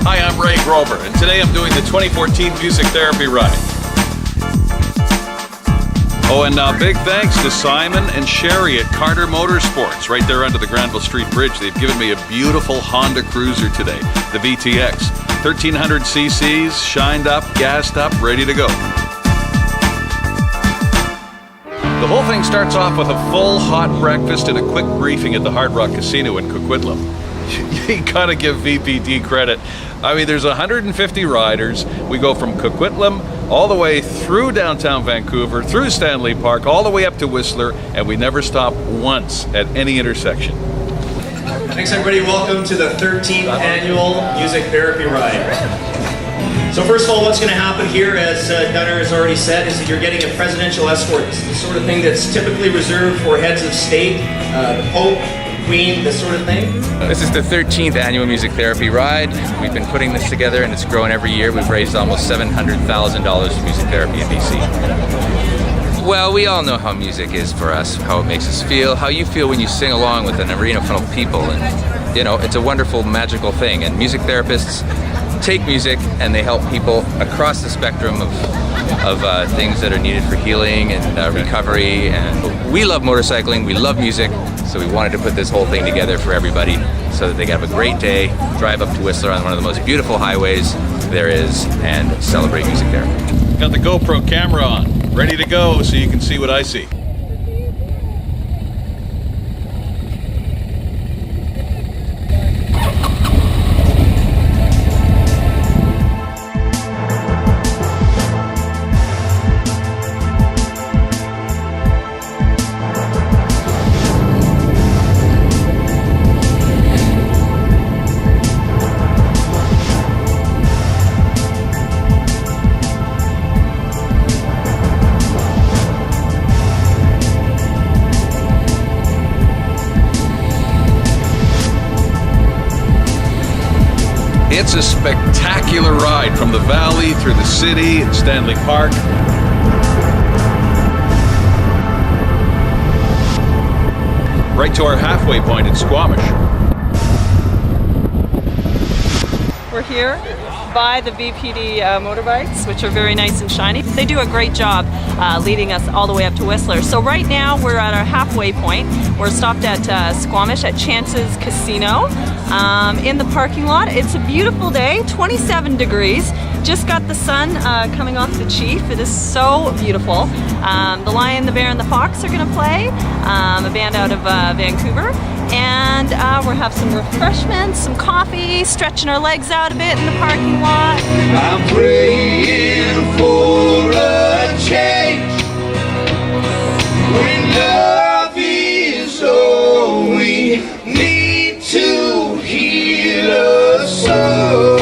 Hi, I'm Ray Grover, and today I'm doing the 2014 Music Therapy Ride. Oh, and big thanks to Simon and Sherry at Carter Motorsports, right there under the Granville Street Bridge. They've given me a beautiful Honda Cruiser today, the VTX. 1300 cc's, shined up, gassed up, ready to go. The whole thing starts off with a full hot breakfast and a quick briefing at the Hard Rock Casino in Coquitlam. You gotta give VPD credit. I mean, there's 150 riders. We go from Coquitlam all the way through downtown Vancouver, through Stanley Park, all the way up to Whistler, and we never stop once at any intersection. Thanks everybody, welcome to the 13th annual Music Therapy Ride. So first of all, what's going to happen here, as Gunnar has already said, is that you're getting a presidential escort. This is the sort of thing that's typically reserved for heads of state, the Pope, Queen, this sort of thing. This is the 13th annual Music Therapy Ride. We've been putting this together and it's grown every year. We've raised almost $700,000 for music therapy in BC. Well, we all know how music is for us, how it makes us feel, how you feel when you sing along with an arena full of people. And, you know, it's a wonderful, magical thing. And music therapists take music and they help people across the spectrum of things that are needed for healing and recovery. And we love motorcycling, we love music, so we wanted to put this whole thing together for everybody so that they can have a great day, drive up to Whistler on one of the most beautiful highways there is, and celebrate music therapy. Got the GoPro camera on, ready to go so you can see what I see. It's a spectacular ride from the valley through the city and Stanley Park. Right to our halfway point in Squamish. We're here by the VPD motorbikes, which are very nice and shiny. They do a great job leading us all the way up to Whistler. So right now we're at our halfway point. We're stopped at Squamish at Chance's Casino in the parking lot. It's a beautiful day, 27 degrees. Just got the sun coming off the Chief. It is so beautiful. The Lion, the Bear, and the Fox are gonna play, a band out of Vancouver. And we'll have some refreshments, some coffee, stretching our legs out a bit in the parking lot. I'm praying for a change when love is all we need to heal us all.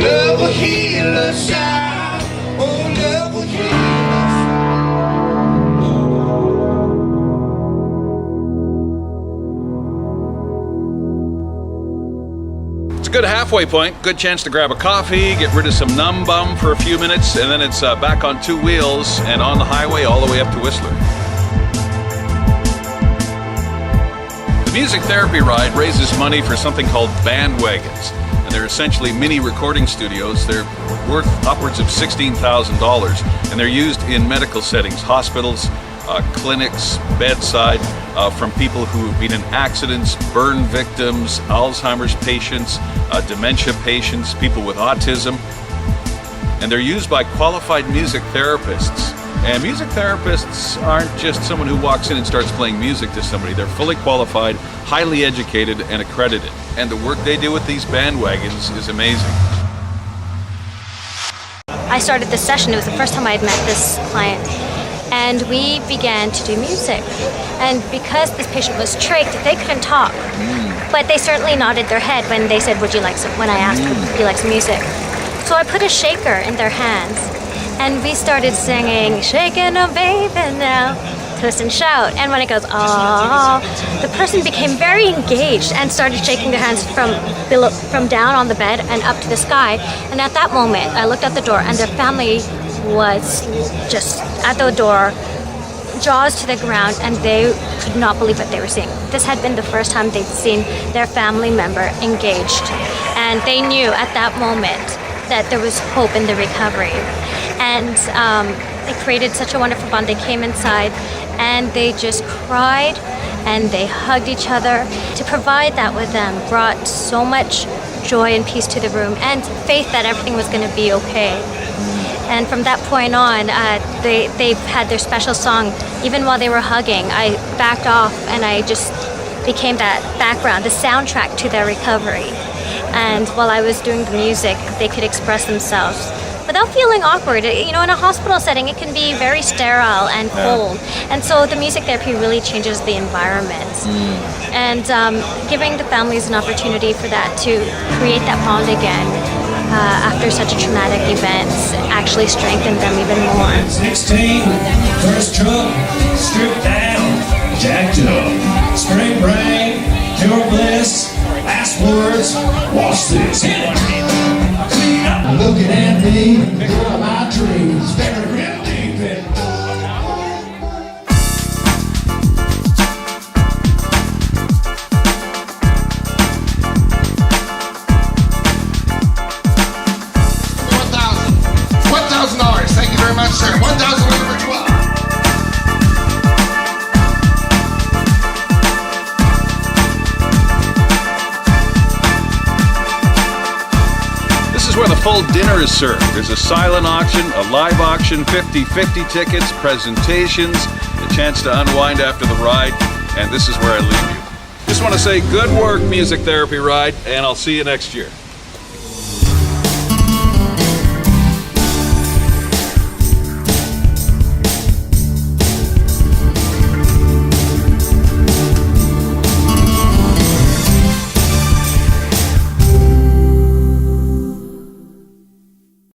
Love will heal us out. Oh, love will heal us. Good halfway point, good chance to grab a coffee, get rid of some numb bum for a few minutes, and then it's back on two wheels and on the highway all the way up to Whistler. The Music Therapy Ride raises money for something called bandwagons, and they're essentially mini recording studios. They're worth upwards of $16,000, and they're used in medical settings, hospitals, clinics, bedside, from people who have been in accidents, burn victims, Alzheimer's patients, dementia patients, people with autism. And they're used by qualified music therapists. And music therapists aren't just someone who walks in and starts playing music to somebody. They're fully qualified, highly educated, and accredited. And the work they do with these bandwagons is amazing. I started this session, it was the first time I had met this client. And we began to do music. And because this patient was trached, they couldn't talk. But they certainly nodded their head when they said, would you like some, when I asked, would you like some music? So I put a shaker in their hands. And we started singing, shaking a baby now, twist and shout. And when it goes, oh, the person became very engaged and started shaking their hands from down on the bed and up to the sky. And at that moment, I looked at the door and their family was just at the door, jaws to the ground, and they could not believe what they were seeing. This had been the first time they'd seen their family member engaged, and they knew at that moment that there was hope in the recovery. And it created such a wonderful bond. They came inside and they just cried and they hugged each other. To provide that with them brought so much joy and peace to the room, and faith that everything was going to be okay. And from that point on, they've had their special song. Even while they were hugging, I backed off and I just became that background, the soundtrack to their recovery. And while I was doing the music, they could express themselves without feeling awkward. You know, in a hospital setting, it can be very sterile and cold. And so the music therapy really changes the environment. And giving the families an opportunity for that, to create that bond again after such a traumatic event, actually strengthened them even more. 16, first truck, stripped down, jacked up, spring rain, pure bliss, last words, watch this, hit it. Looking at me, girl, my dreams, very real deep in. $1,000. Thank you very much, sir. 1,000 over 12. This is where the full dinner is served. There's a silent auction, a live auction, 50-50 tickets, presentations, a chance to unwind after the ride, and this is where I leave you. Just want to say good work, Music Therapy Ride, and I'll see you next year.